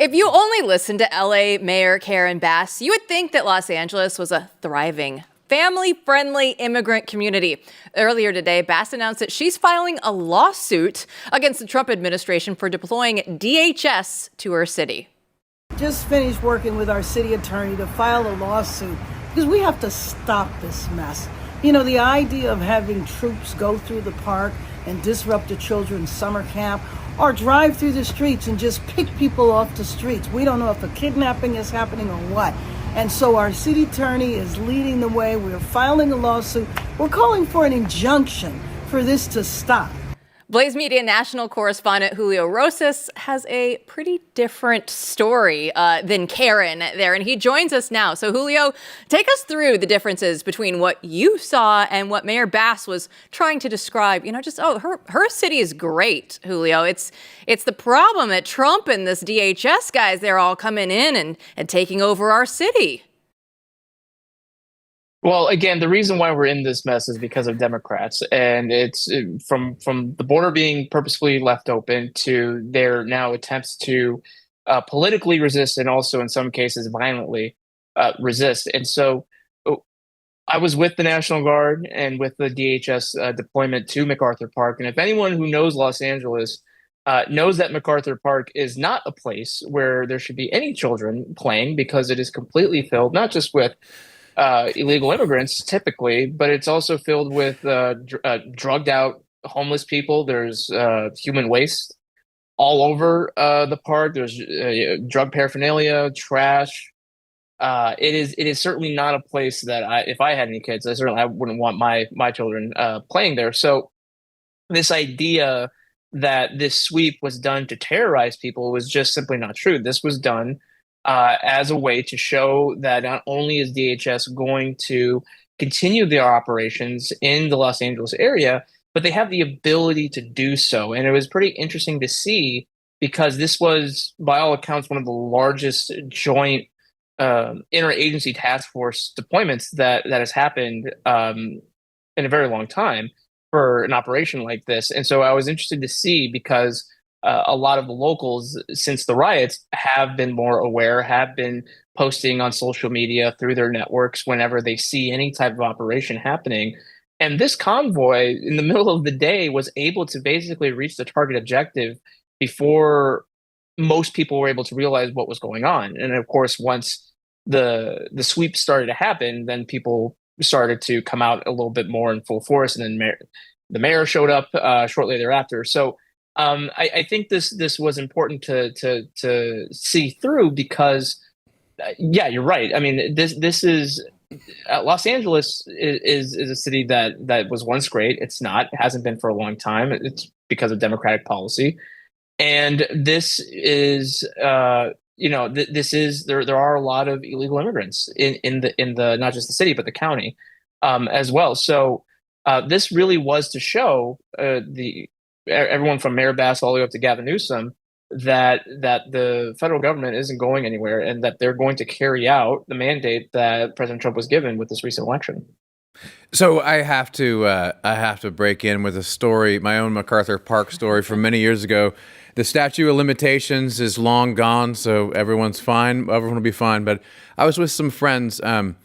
If you only listened to LA Mayor Karen Bass, you would think that Los Angeles was a thriving, family-friendly immigrant community. Earlier today, Bass announced that she's filing a lawsuit against the Trump administration for deploying DHS to her city. Just finished working with our city attorney to file a lawsuit because we have to stop this mess. You know, the idea of having troops go through the park and disrupt a children's summer camp or drive through the streets and just pick people off the streets. We don't know if a kidnapping is happening or what. And so our city attorney is leading the way. We're filing a lawsuit. We're calling for an injunction for this to stop. Blaze Media national correspondent Julio Rosas has a pretty different story than Karen there, and he joins us now. So Julio, take us through the differences between what you saw and what Mayor Bass was trying to describe. You know, just, her city is great, Julio. It's the problem that Trump and this DHS guys, they're all coming in and taking over our city. Well, again, the reason why we're in this mess is because of Democrats, and it's from the border being purposefully left open to their now attempts to politically resist and also in some cases violently resist. And so I was with the National Guard and with the DHS deployment to MacArthur Park. And if anyone who knows Los Angeles knows that MacArthur Park is not a place where there should be any children playing, because it is completely filled, not just with illegal immigrants typically, but it's also filled with drugged out homeless people. There's human waste all over the park. There's drug paraphernalia, trash. It is certainly not a place that if I had any kids, I wouldn't want my children playing there. So this idea that this sweep was done to terrorize people was just simply not true. This was done as a way to show that not only is DHS going to continue their operations in the Los Angeles area, but they have the ability to do so. And it was pretty interesting to see, because this was, by all accounts, one of the largest joint interagency task force deployments that has happened in a very long time for an operation like this. And so I was interested to see, because a lot of the locals, since the riots, have been more aware, have been posting on social media through their networks whenever they see any type of operation happening. And this convoy in the middle of the day was able to basically reach the target objective before most people were able to realize what was going on. And of course, once the sweep started to happen, then people started to come out a little bit more in full force. And then the mayor showed up shortly thereafter. So I think this was important to see through, because, yeah, you're right. I mean, this is Los Angeles is a city that was once great. It's not. It hasn't been for a long time. It's because of Democratic policy, and this is this is there are a lot of illegal immigrants in the not just the city but the county as well. So this really was to show everyone from Mayor Bass all the way up to Gavin Newsom that the federal government isn't going anywhere, and that they're going to carry out the mandate that President Trump was given with this recent election. So I have to break in with a story, my own MacArthur Park story from many years ago. The statute of limitations is long gone, so everyone's fine. Everyone will be fine. But I was with some friends, and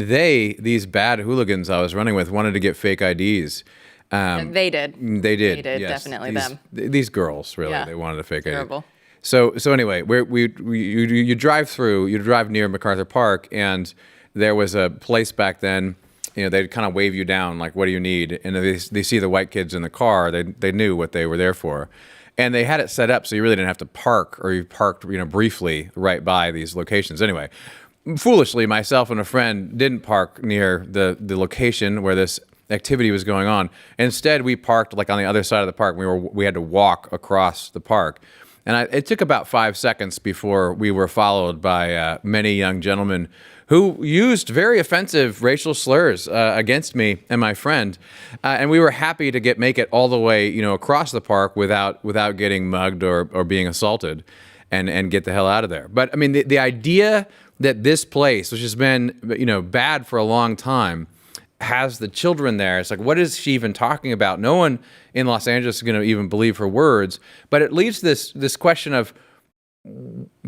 these bad hooligans I was running with, wanted to get fake IDs. They did. They did. Yes. Definitely them. These girls, really, they wanted a fake Terrible. ID. So anyway, you drive near MacArthur Park, and there was a place back then. You know, they'd kind of wave you down, like, "What do you need?" And they see the white kids in the car. They knew what they were there for, and they had it set up so you really didn't have to park, or you parked, briefly right by these locations. Anyway, foolishly, myself and a friend didn't park near the location where this activity was going on. Instead, we parked like on the other side of the park. We had to walk across the park, and it took about 5 seconds before we were followed by many young gentlemen who used very offensive racial slurs against me and my friend, and we were happy to make it all the way across the park without getting mugged or being assaulted, and get the hell out of there. But I mean, the idea that this place, which has been bad for a long time, has the children there. It's like, what is she even talking about? No one in Los Angeles is going to even believe her words. But it leaves this question of,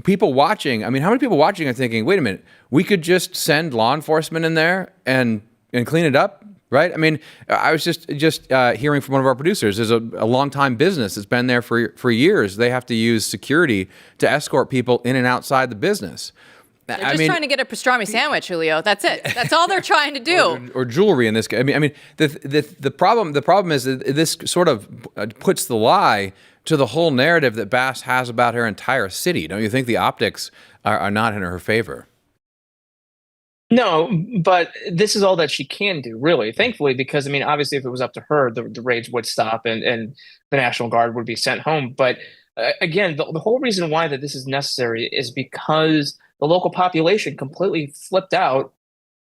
people watching, I mean, how many people watching are thinking, wait a minute, we could just send law enforcement in there and clean it up, right? I mean, I was just hearing from one of our producers. There's a long-time business that's been there for years. They have to use security to escort people in and outside the business. They're just trying to get a pastrami sandwich, Julio. That's it. That's all they're trying to do. Or jewelry in this case. I mean, the problem is that this sort of puts the lie to the whole narrative that Bass has about her entire city. Don't you think the optics are not in her favor? No, but this is all that she can do, really. Thankfully, because I mean, obviously, if it was up to her, the raids would stop and the National Guard would be sent home. But again, the whole reason why that this is necessary is because the local population completely flipped out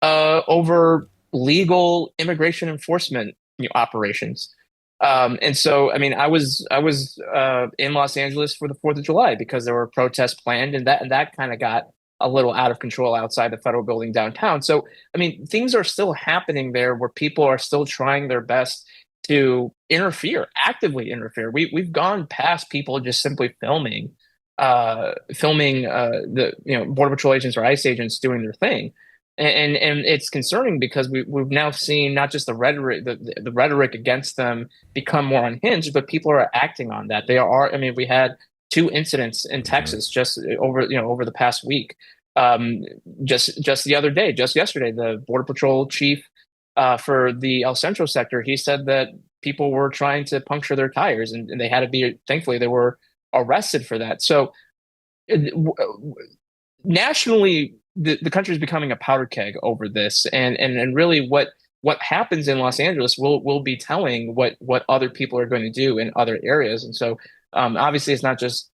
over legal immigration enforcement operations. And so, I mean, I was in Los Angeles for the 4th of July because there were protests planned, and that kind of got a little out of control outside the federal building downtown. So, I mean, things are still happening there where people are still trying their best to actively interfere. We've gone past people just simply filming the Border Patrol agents or ICE agents doing their thing, and it's concerning because we've now seen not just the rhetoric against them become more unhinged, but people are acting on that. They are. I mean, we had 2 incidents in Texas just over the past week. Just the other day, just yesterday, the Border Patrol chief for the El Centro sector, he said that people were trying to puncture their tires, and they had to be. Thankfully, they were arrested for that. So nationally, the country is becoming a powder keg over this, and really what happens in Los Angeles will be telling what other people are going to do in other areas. And so obviously it's not just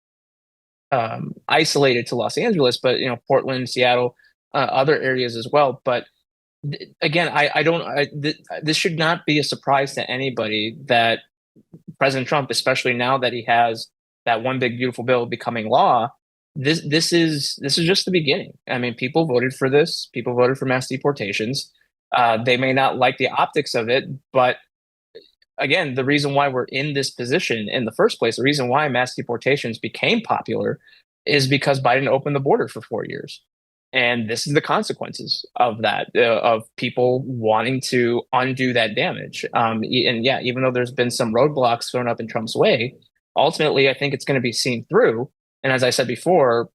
isolated to Los Angeles, but Portland, Seattle, other areas as well. But again, this should not be a surprise to anybody that President Trump, especially now that he has that one big beautiful bill becoming law, this is just the beginning. I mean, people voted for this. People voted for mass deportations. They may not like the optics of it, but again, the reason why we're in this position in the first place, the reason why mass deportations became popular, is because Biden opened the border for 4 years. And this is the consequences of that, of people wanting to undo that damage. And yeah, even though there's been some roadblocks thrown up in Trump's way, ultimately, I think it's going to be seen through. And as I said before,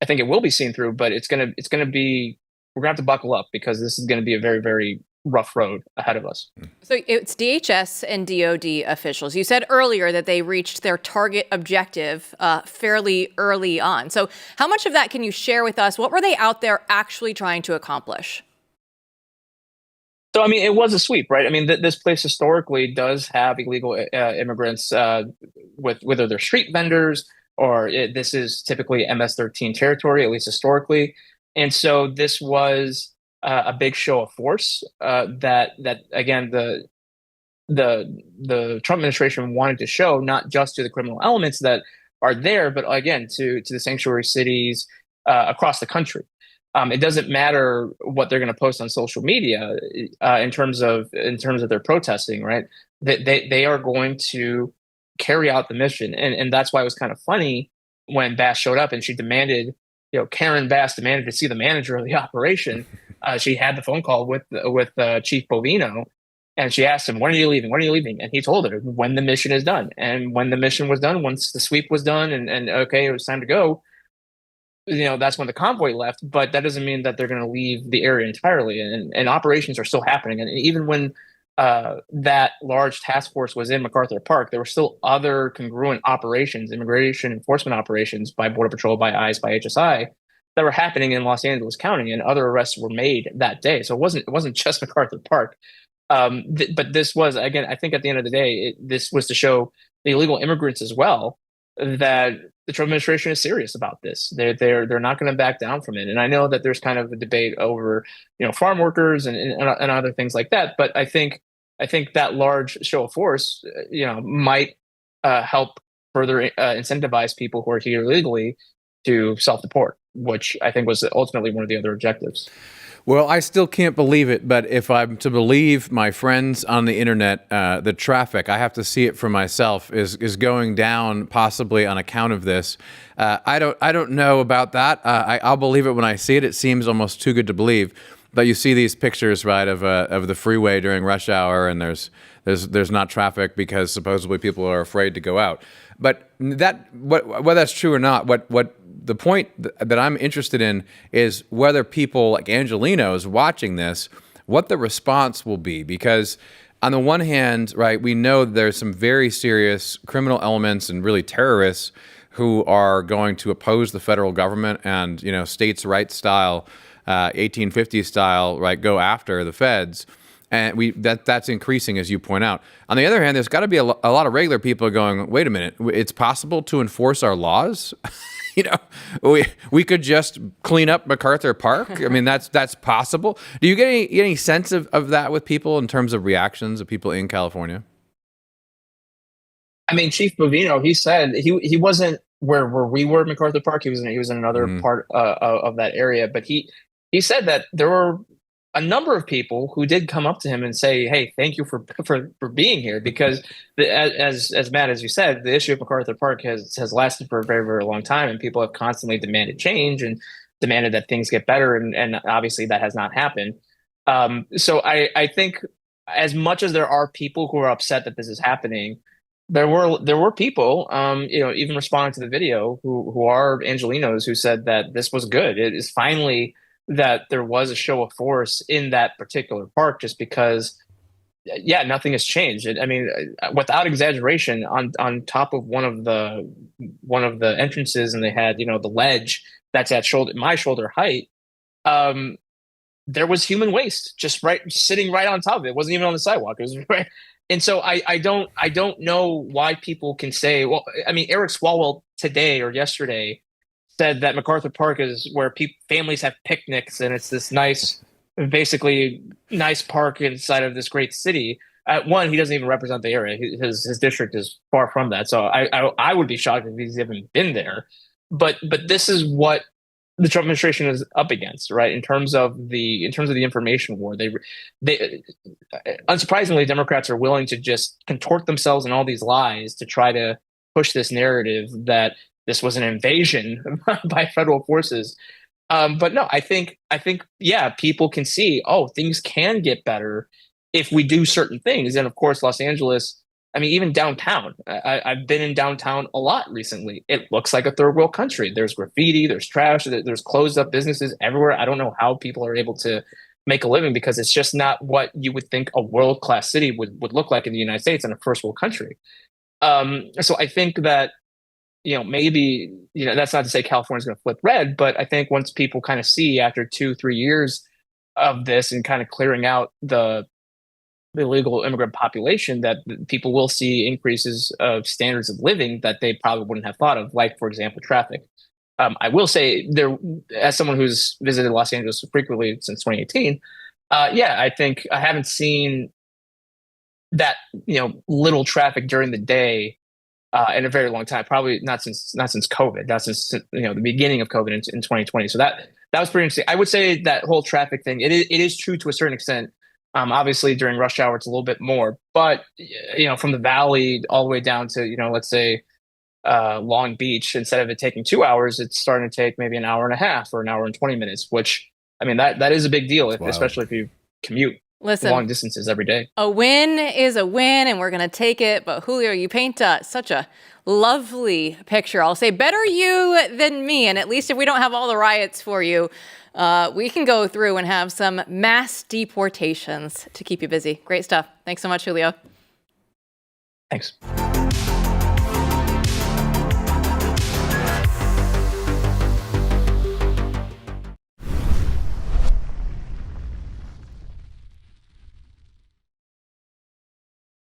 I think it will be seen through, but we're going to have to buckle up because this is going to be a very, very rough road ahead of us. So it's DHS and DOD officials. You said earlier that they reached their target objective fairly early on. So how much of that can you share with us? What were they out there actually trying to accomplish? So, I mean, it was a sweep, right? I mean, this place historically does have illegal immigrants with whether they're street vendors or this is typically MS-13 territory, at least historically. And so this was a big show of force that again the Trump administration wanted to show, not just to the criminal elements that are there, but again to the sanctuary cities across the country. It doesn't matter what they're going to post on social media in terms of their protesting, right? They are going to carry out the mission, and that's why it was kind of funny when Bass showed up and she demanded. Karen Bass demanded to see the manager of the operation. She had the phone call with Chief Bovino, and she asked him, "When are you leaving? When are you leaving?" And he told her when the mission is done. And when the mission was done, once the sweep was done, and okay, it was time to go. That's when the convoy left. But that doesn't mean that they're going to leave the area entirely. And operations are still happening. And even when that large task force was in MacArthur Park, there were still other congruent operations, immigration enforcement operations by Border Patrol, by ICE, by HSI that were happening in Los Angeles County, and other arrests were made that day. So it wasn't just MacArthur Park. But this was, again, I think at the end of the day, this was to show the illegal immigrants as well that the Trump administration is serious about this. They're not going to back down from it. And I know that there's kind of a debate over farm workers and other things like that. But I think that large show of force might help further incentivize people who are here illegally to self-deport, which I think was ultimately one of the other objectives. Well, I still can't believe it, but if I'm to believe my friends on the internet, the traffic, I have to see it for myself, is going down possibly on account of this. I don't know about that. I'll believe it when I see it. It seems almost too good to believe. But you see these pictures, right, of the freeway during rush hour, and there's not traffic because supposedly people are afraid to go out. But whether that's true or not, what the point that I'm interested in is whether people like Angelenos watching this, what the response will be. Because on the one hand, right, we know there's some very serious criminal elements and really terrorists who are going to oppose the federal government and, states' rights style, 1850s style, right, go after the feds. And that's increasing, as you point out. On the other hand, there's got to be a lot of regular people going, wait a minute, it's possible to enforce our laws? We could just clean up MacArthur Park. I mean, that's possible. Do you get any sense of that with people in terms of reactions of people in California? I mean, Chief Bovino, he said he wasn't where we were at MacArthur Park. He was in another part of that area. But he said that there were a number of people who did come up to him and say, "Hey, thank you for being here," because as Matt, as you said, the issue of MacArthur Park has lasted for a very, very long time, and people have constantly demanded change and demanded that things get better, and obviously that has not happened. So I think as much as there are people who are upset that this is happening, there were people, even responding to the video who are Angelenos who said that this was good. It is finally that there was a show of force in that particular park, just because, nothing has changed. I mean, without exaggeration, on top of one of the entrances, and they had the ledge that's at my shoulder height. There was human waste just sitting right on top of it. It wasn't even on the sidewalk. It was right. And so I don't know why people can say, well, I mean, Eric Swalwell today or yesterday said that MacArthur Park is where families have picnics, and it's this basically nice park inside of this great city. One, he doesn't even represent the area. His district is far from that. So I would be shocked if he's even been there. But this is what the Trump administration is up against, right? In terms of the information war, they unsurprisingly, Democrats are willing to just contort themselves in all these lies to try to push this narrative that this was an invasion by federal forces. But no, I think, people can see, things can get better if we do certain things. And of course, Los Angeles, I mean, even downtown, I've been in downtown a lot recently. It looks like a third world country. There's graffiti, there's trash, there's closed up businesses everywhere. I don't know how people are able to make a living, because it's just not what you would think a world-class city would look like in the United States in a first world country. So I think that, maybe, that's not to say California's going to flip red, but I think once people kind of see after 2-3 years of this and kind of clearing out the illegal immigrant population, that people will see increases of standards of living that they probably wouldn't have thought of, like, for example, traffic. I will say, there, as someone who's visited Los Angeles frequently since 2018, I think I haven't seen that, little traffic during the day in a very long time. Probably not since COVID, not since the beginning of COVID in 2020. So that was pretty interesting. I would say that whole traffic thing, it is true to a certain extent. Obviously during rush hour it's a little bit more, but from the valley all the way down to let's say Long Beach, instead of it taking 2 hours, it's starting to take maybe an hour and a half or an hour and 20 minutes. Which, I mean, that is a big deal, especially if you commute long distances every day. A win is a win, and we're going to take it. But Julio, you paint such a lovely picture. I'll say better you than me. And at least if we don't have all the riots for you, we can go through and have some mass deportations to keep you busy. Great stuff. Thanks so much, Julio. Thanks.